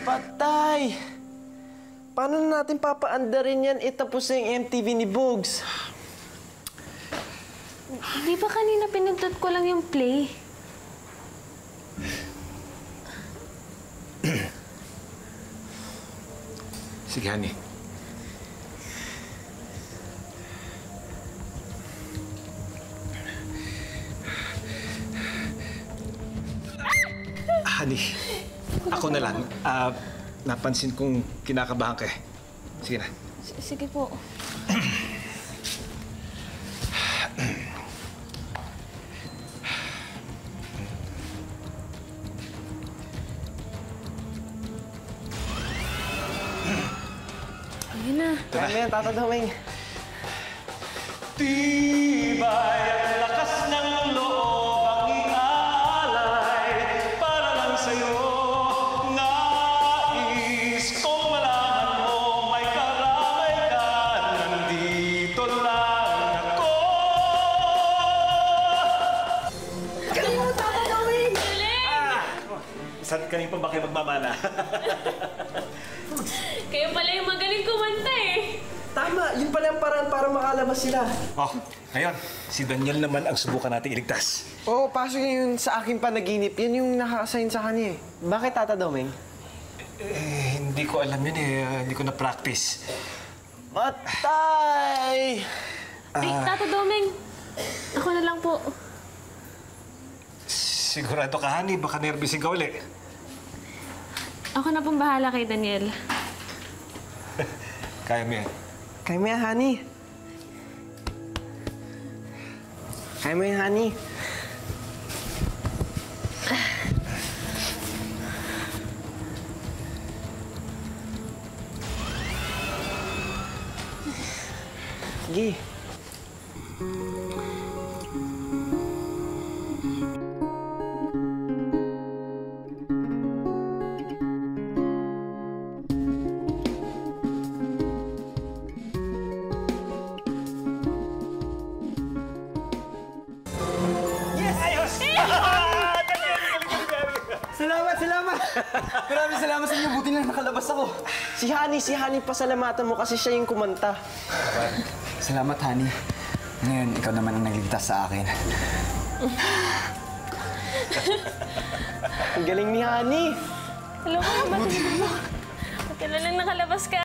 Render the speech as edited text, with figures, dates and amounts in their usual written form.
Patay! Paano na natin papaandarin yan? Itapos na yung MTV ni Bugs. Di ba kanina pinindot ko lang yung play? Sige, honey. Honey, ako na lang. Napansin kong kinakabahan ka eh. Sige na. Sige po. Ayun na. Kaya mo yan, Tata Doming. Tibay ang lakas ng loob ang iaalay para lang sa'yo. Nais kong malaman mo may karamay ka. Nandito lang ako. Galing mo, Tata Doming! Saan kanin pa ba kayo magmamana? Kayo pala yung magaling kumanta eh. Tama, yun pala yung paraan para makalabas sila. Oh, ngayon, si Daniel naman ang subukan natin iligtas. Oo, pasok yun sa aking panaginip. Yan yung naka-assign sa kanya eh. Bakit, Tata Doming? Hindi ko alam yun eh. Hindi ko na-practice. Patay! Ay, Tata Doming. Ako na lang po. Sigurado ka, honey. Baka nervous ka uli. Ako na pong bahala kay Daniel. Kaya mo yan. Kaya mo yan, honey. Kaya mo yan, honey. Sige. Salamat! Maraming salamat sa inyo. Buti na nakalabas ako. Si Honey, pasalamatan mo kasi siya yung kumanta. Salamat, Honey. Ngayon, ikaw naman ang nagligtas sa akin. Ang galing ni Honey. Hello, buti na lang nakalabas ka.